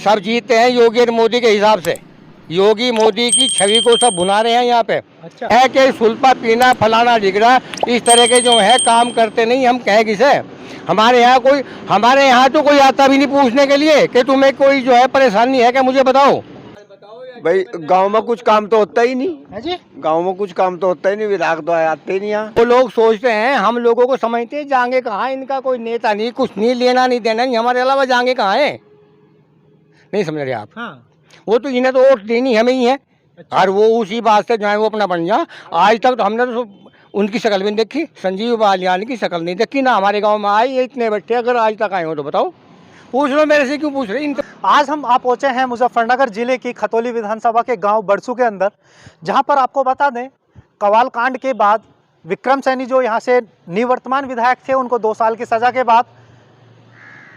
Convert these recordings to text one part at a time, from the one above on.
सब जीते हैं योगी और मोदी के हिसाब से। योगी मोदी की छवि को सब भुना रहे हैं यहाँ पे। अच्छा। है कि सुल्पा पीना फलाना ढिगरा इस तरह के जो है काम करते नहीं, हम कहें किसे। हमारे यहाँ तो कोई आता भी नहीं पूछने के लिए कि तुम्हें कोई जो है परेशानी है क्या, मुझे बताओ। भाई गांव में कुछ काम तो होता ही नहीं है जी। गांव में कुछ काम तो होता ही नहीं, विधायक तो आते ही नहीं यहाँ। वो लोग सोचते हैं हम लोगों को समझते हैं जाएंगे कहाँ, इनका कोई नेता नहीं, कुछ नहीं, लेना नहीं देना नहीं, हमारे अलावा जाएंगे कहाँ है। नहीं समझ रहे आप। हाँ। वो तो इन्हें तो वोट देनी हमें ही है। अच्छा। और वो उसी बात से जो है वो अपना बन जा। आज तक तो हमने तो उनकी शक्ल भी नहीं देखी, संजीव बालियान की शक्ल नहीं देखी, ना हमारे गांव में आई। इतने बच्चे अगर आज तक आए हो तो बताओ, पूछ लो मेरे से, क्यों पूछ रहे। आज हम आप पहुंचे हैं मुजफ्फरनगर जिले की खतौली विधानसभा के गांव बरसू के अंदर, जहां पर आपको बता दें कवाल कांड के बाद विक्रम सैनी जो यहां से निवर्तमान विधायक थे, उनको 2 साल की सजा के बाद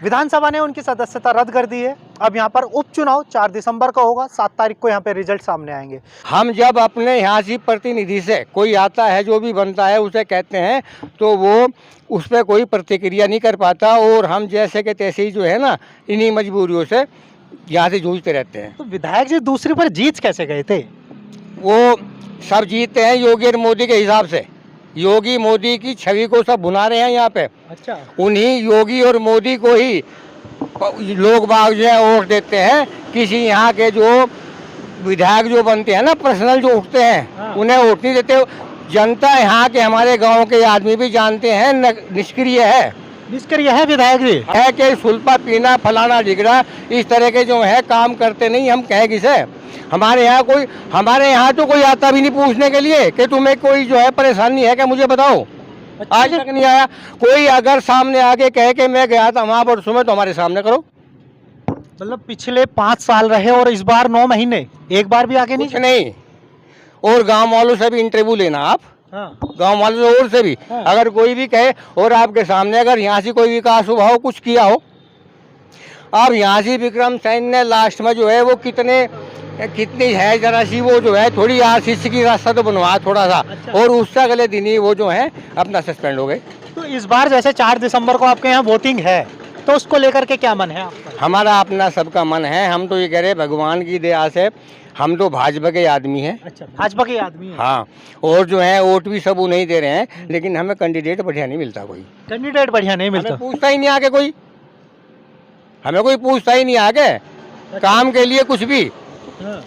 विधानसभा ने उनकी सदस्यता रद्द कर दी है। अब यहाँ पर उपचुनाव 4 दिसंबर को होगा, 7 तारीख को यहाँ पे रिजल्ट सामने आएंगे। हम जब अपने यहाँ से प्रतिनिधि से कोई आता है, जो भी बनता है उसे कहते हैं, तो वो उस पर कोई प्रतिक्रिया नहीं कर पाता, और हम जैसे के तैसे ही जो है ना, इन्हीं मजबूरियों से यहाँ से जूझते रहते हैं। तो विधायक जी दूसरी बार जीत कैसे गए थे? वो सब जीते हैं योगी और मोदी के हिसाब से। योगी मोदी की छवि को सब भुना रहे हैं यहाँ पे। अच्छा। उन्हीं योगी और मोदी को ही लोग बाग जो है वोट देते हैं। किसी यहाँ के जो विधायक जो बनते हैं ना, पर्सनल जो उठते हैं, हाँ। उन्हें वोट नहीं देते। जनता यहाँ के, हमारे गांव के आदमी भी जानते हैं, निष्क्रिय है। निष्क्रिय है विधायक जी। है कि सुल्पा पीना फलाना ढिगरा इस तरह के जो है काम करते नहीं, हम कहें किसे। हमारे यहाँ तो कोई आता भी नहीं पूछने के लिए कि तुम्हें कोई जो है परेशानी है क्या, मुझे बताओ। अच्छा। आज तक नहीं आया कोई। अगर सामने आके कहे कि मैं गया था वहाँ पर, सुनो तो हमारे सामने करो। मतलब पिछले 5 साल रहे और इस बार 9 महीने, एक बार भी आगे कुछ नहीं। नहीं। और गांव वालों से भी इंटरव्यू लेना आप, हाँ। गांव वालों से और से भी। हाँ। अगर कोई भी कहे और आपके सामने अगर यहाँ से कोई विकास हुआ हो, कुछ किया हो। अब यहाँ से विक्रम सैनी ने लास्ट में जो है वो कितनी है जरा सी, वो जो है थोड़ी आरसीसी की रास्ता तो बनवा थोड़ा सा। अच्छा। और उससे अगले दिन ही वो जो है अपना सस्पेंड हो गए। तो इस बार जैसे 4 दिसंबर को आपके यहाँ वोटिंग है, तो उसको लेकर के क्या मन है आपका? हमारा अपना सबका मन है। हम तो ये कह रहे भगवान की दया से हम तो भाजपा के आदमी हैं। अच्छा, भाजपा के आदमी हैं। हाँ, और जो है वोट भी सब वो नहीं दे रहे हैं, लेकिन हमें कैंडिडेट बढ़िया नहीं मिलता। कोई कैंडिडेट बढ़िया नहीं मिलता। हमें पूछता ही नहीं आगे कोई, हमें कोई पूछता ही नहीं आगे काम के लिए कुछ भी।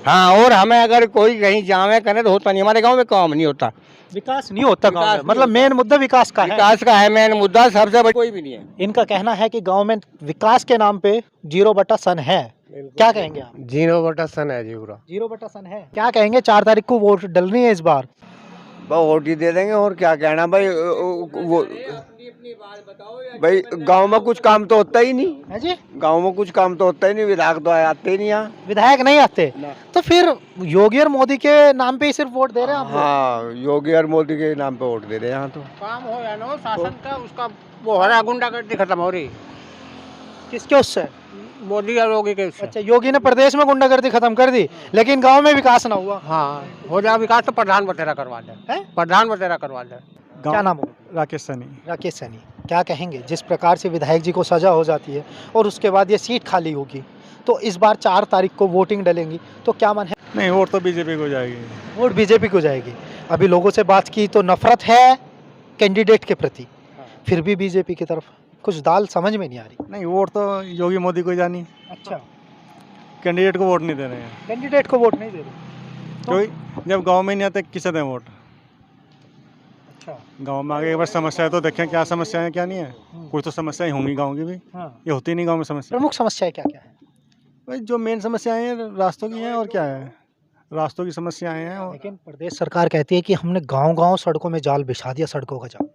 हाँ, और हमें अगर कोई कहीं जावे करे तो होता नहीं। हमारे गांव में काम नहीं होता, विकास नहीं होता गाँव में। विकास मतलब मेन मुद्दा विकास का है। विकास का है मेन मुद्दा, सबसे बड़ा कोई भी नहीं है। इनका कहना है कि गांव में विकास के नाम पे 0/100 है। क्या कहेंगे आप? 0/100 है जी पूरा। 0/100 है। क्या कहेंगे? 4 तारीख को वोट डलनी है इस बार। वोट ही दे देंगे, और क्या कहना भाई। वो भाई गांव में कुछ काम तो होता ही नहीं है जी। गांव में कुछ काम तो होता ही नहीं, विधायक तो आते ही नहीं यहाँ। विधायक नहीं आते, तो फिर योगी और मोदी के नाम पे ही सिर्फ वोट दे रहे हैं आप लोग? हाँ, योगी और मोदी के नाम पे वोट दे रहे हैं यहाँ। तो काम हो या ना शासन का, उसका वो हो रहा, गुंडागर्दी खत्म हो रही। किसके उससे? मोदी और योगी के उससे। अच्छा, योगी ने प्रदेश में गुंडागर्दी खत्म कर दी, लेकिन गांव में विकास ना हुआ। हाँ, हो जाए विकास तो प्रधान बतेरा करवा दे। प्रधान बतेरा करवा दे। क्या नाम होगा? राकेश सैनी। राकेश सैनी। क्या कहेंगे, जिस प्रकार से विधायक जी को सजा हो जाती है और उसके बाद ये सीट खाली होगी, तो इस बार 4 तारीख को वोटिंग डलेंगी, तो क्या मन है? नहीं, वोट तो बीजेपी को जाएगी। वोट बीजेपी को जाएगी। अभी लोगों से बात की तो नफरत है कैंडिडेट के प्रति, फिर भी बीजेपी की तरफ कुछ दाल समझ में नहीं आ रही। नहीं, वोट तो योगी मोदी को जानी, अच्छा, कैंडिडेट को वोट नहीं दे रहे हैं। कैंडिडेट को वोट नहीं दे रहे। क्योंकि जब गांव में नहीं आते किसे दें वोट। अच्छा। गांव में आगे एक बार समस्या है तो देखें क्या समस्या है क्या नहीं है। कुछ तो समस्याएं होंगी गांव की भी, हाँ। ये होती नहीं गांव में समस्या। प्रमुख समस्याएं क्या क्या है? भाई जो मेन समस्याएं हैं रास्तों की हैं, और क्या है, रास्तों की समस्याएं हैं। और लेकिन प्रदेश सरकार कहती है कि हमने गांव-गांव सड़कों में जाल बिछा दिया, सड़कों का जाल।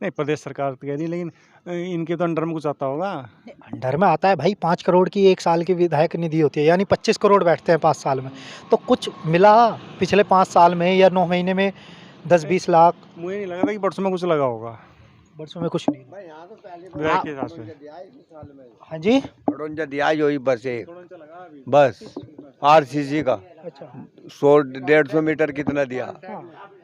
नहीं, प्रदेश सरकार तो कह रही, लेकिन इनके तो अंडर में कुछ आता होगा। अंडर में आता है भाई, 5 करोड़ की 1 साल की विधायक निधि होती है, यानी 25 करोड़ बैठते हैं 5 साल में। तो कुछ मिला पिछले 5 साल में या 9 महीने में 10-20 लाख? मुझे नहीं लगा था कि बरसों में कुछ लगा होगा। बरसों में कुछ नहीं। विधायक के हिसाब से। हाँ जी। दिया ही बस एक, बस आरसीसी का। अच्छा। 100-150 मीटर कितना दिया?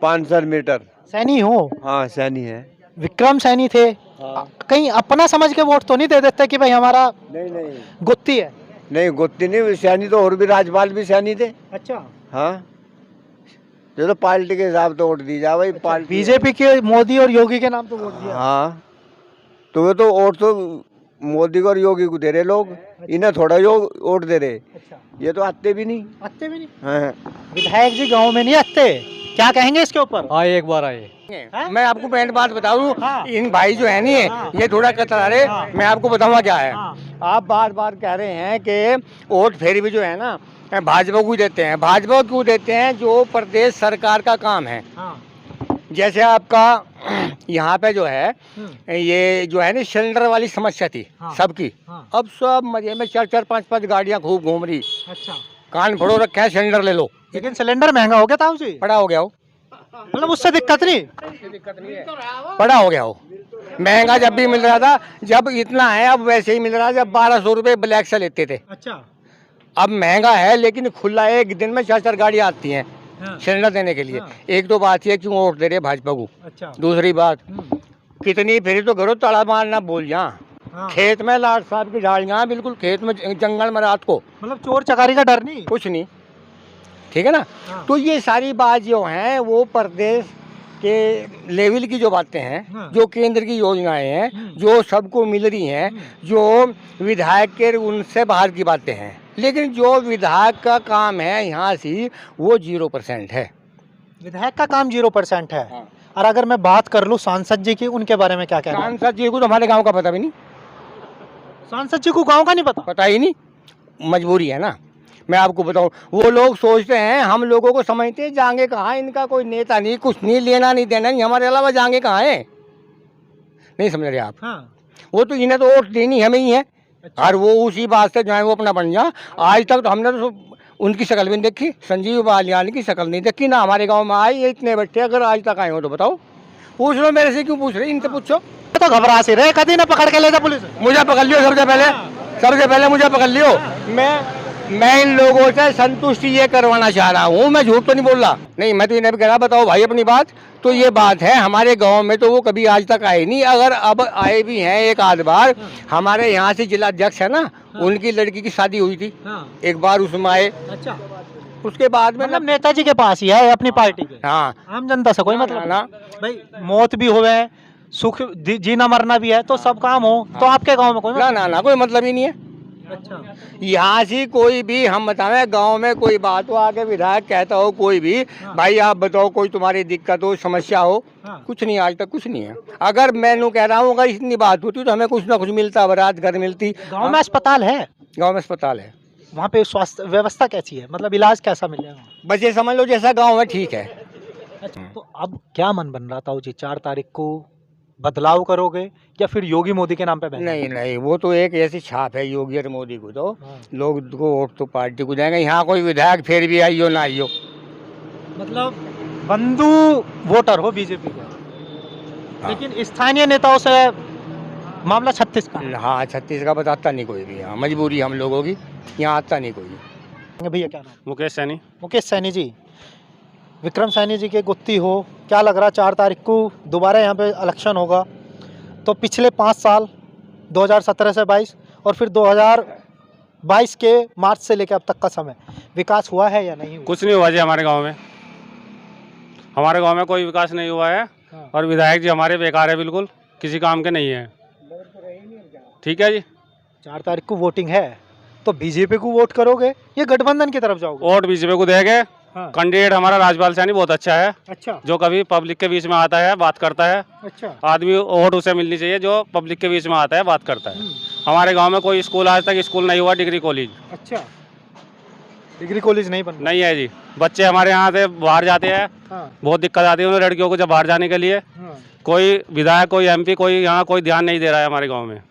500 मीटर। सैनी हो? हाँ, सैनी है। विक्रम सैनी थे। कहीं अपना समझ के वोट तो नहीं दे देते कि भाई हमारा नहीं गुत्ती है? नहीं गुत्ती नहीं, सैनी तो और भी राज्यपाल भी सैनी थे। अच्छा, हाँ, ये तो पार्टी के हिसाब से वोट दी जा भाई, पार्टी। बीजेपी के मोदी और योगी के नाम पे वोट दिया। हाँ, तो वो तो वोट तो मोदी को और योगी को दे रहे लोग, इन्हें थोड़ा वोट दे रहे। अच्छा, ये तो आते भी नहीं। आते भी नहीं, हाँ। विधायक जी गांव में नहीं आते, क्या कहेंगे इसके ऊपर? आए एक बार आए। मैं आपको पहले बात बताऊं, हाँ। इन भाई जो है नहीं हाँ। ये थोड़ा कतरा रहे। हाँ। मैं आपको बताऊंगा क्या है। हाँ। आप बार बार कह रहे हैं कि वोट फेर भी जो है ना भाजपा को ही देते हैं। भाजपा को देते हैं जो प्रदेश सरकार का काम है। हाँ। जैसे आपका यहाँ पे जो है ये जो है ना सिलेंडर वाली समस्या थी हाँ। सबकी। हाँ। अब सब मजे में 4-4, 5-5 गाड़ियाँ खूब घूम रही, अच्छा, कान फोड़ो रखे हैं, सिलेंडर ले लो, लेकिन सिलेंडर महंगा हो गया ताऊ जी, बड़ा हो गया हो, मतलब उससे दिक्कत नहीं। बड़ा हो गया हो। महंगा जब भी मिल रहा था, जब इतना है अब वैसे ही मिल रहा है जब 1200 रुपये ब्लैक से लेते थे। अच्छा, अब महंगा है लेकिन खुला एक दिन में 4-4 गाड़ियाँ आती हैं सिलेंडर देने के लिए। हाँ। एक तो बात ये क्यों वोट दे रहे भाजपा को। अच्छा, दूसरी बात कितनी फिर तो घरों तड़ा मारना भूल जा। हाँ। खेत में लाट साहब की झाड़ियाँ बिल्कुल खेत में जंगल में रात को मतलब चोर चकारी का डर नहीं। कुछ नहीं, ठीक है ना। हाँ। तो ये सारी बात जो हैं वो प्रदेश के लेवल की जो बातें हैं, हाँ। जो केंद्र की योजनाएं हैं, जो सबको मिल रही हैं, जो विधायक के उनसे बाहर की बातें हैं। लेकिन जो विधायक का काम है यहाँ से वो 0% है। विधायक का काम 0% है। हाँ। और अगर मैं बात कर लूँ सांसद जी की, उनके बारे में क्या कहना है? सांसद जी को तो हमारे गांव का पता भी नहीं, सांसद जी को गांव का नहीं पता। पता ही नहीं, मजबूरी है ना। मैं आपको बताऊं, वो लोग सोचते हैं हम लोगों को समझते हैं जाएंगे कहाँ, इनका कोई नेता नहीं, कुछ नहीं, लेना नहीं देना नहीं, हमारे अलावा जाएंगे कहाँ है। नहीं समझ रहे आप। हाँ। वो तो इन्हें तो वोट देनी हमें ही है। और वो उसी बात से जो है वो अपना बन जा। आज तक तो हमने तो उनकी शक्ल भी नहीं देखी, संजीव बालियान की शक्ल नहीं देखी ना। हमारे गांव में आए इतने बच्चे, अगर आज तक आए हो तो बताओ। पूछ लो मेरे से, क्यों पूछ रहे, इनसे पूछो। तो घबरा से रहे, कभी ना पकड़ के ले जा पुलिस। मुझे पकड़ लियो सबसे पहले मुझे पकड़ लियो। मैं इन लोगों से संतुष्टि ये करवाना चाह रहा हूँ, मैं झूठ तो नहीं बोल रहा। नहीं, मैं तो इन्हें भी कह रहा, बताओ भाई अपनी बात। तो ये बात है, हमारे गांव में तो वो कभी आज तक आए नहीं। अगर अब आए भी हैं एक आध बार, हमारे यहाँ से जिला अध्यक्ष है ना, उनकी लड़की की शादी हुई थी, एक बार उसमें आए। अच्छा, उसके बाद में मतलब नेताजी के पास ही है, अपनी पार्टी के। हाँ, आम जनता से कोई मतलब ना। भाई मौत भी होवे, सुख जीना मरना भी है, तो सब काम हो, तो आपके गांव में कोई ना कोई मतलब ही नहीं है। अच्छा, यहाँ से कोई भी हम बतावे गांव में कोई बात हो, आगे विधायक कहता हो कोई भी, भाई आप बताओ कोई तुम्हारी दिक्कत हो, समस्या हो, कुछ नहीं, आज तक कुछ नहीं है। अगर मैं कह रहा हूँ अगर इतनी बात होती तो हमें कुछ ना कुछ मिलता, बारात घर मिलती। गांव में अस्पताल है? गांव में अस्पताल है। वहाँ पे स्वास्थ्य व्यवस्था कैसी है, मतलब इलाज कैसा मिलेगा? बस ये समझ लो जैसा गांव है ठीक है। अच्छा, तो अब क्या मन बन रहा था जी, 4 तारीख को बदलाव करोगे या फिर योगी मोदी के नाम पे बैठोगे? नहीं, वो तो एक ऐसी छाप है योगी और मोदी को, तो लोग को वोट तो पार्टी को देंगे। यहाँ कोई विधायक फिर भी आइयो ना आइयो, मतलब बंधु वोटर हो बीजेपी का। लेकिन स्थानीय नेताओं से मामला 36 का। हाँ 36 का बताता नहीं कोई भी। हाँ, मजबूरी हम लोगों की, यहाँ आता नहीं कोई। भैया क्या नाम? मुकेश सैनी। मुकेश सैनी जी, विक्रम सैनी जी के गुत्ती हो, क्या लग रहा 4 तारीख को दोबारा यहाँ पे इलेक्शन होगा, तो पिछले 5 साल 2017 से 22 और फिर 2022 के मार्च से लेकर अब तक का समय, विकास हुआ है या नहीं हुआ? कुछ नहीं हुआ जी हमारे गांव में। हमारे गांव में कोई विकास नहीं हुआ है। हाँ। और विधायक जी हमारे बेकार है, बिल्कुल किसी काम के नहीं है। ठीक है जी। 4 तारीख को वोटिंग है, तो बीजेपी को वोट करोगे या गठबंधन की तरफ जाओगे? वोट बीजेपी को देंगे। हाँ। कैंडिडेट हमारा राजपाल सैनी बहुत अच्छा है, अच्छा, जो कभी पब्लिक के बीच में आता है, बात करता है। अच्छा, आदमी वोट उसे मिलनी चाहिए जो पब्लिक के बीच में आता है, बात करता है। हमारे गांव में कोई स्कूल आज तक स्कूल नहीं हुआ, डिग्री कॉलेज अच्छा, डिग्री कॉलेज नहीं बन रहा? नहीं है जी। बच्चे हमारे यहाँ से बाहर जाते हैं, हाँ, बहुत दिक्कत आती है उन्हें लड़कियों को जब बाहर जाने के लिए। हाँ। कोई विधायक, कोई एमपी, कोई यहाँ कोई ध्यान नहीं दे रहा है हमारे गाँव में।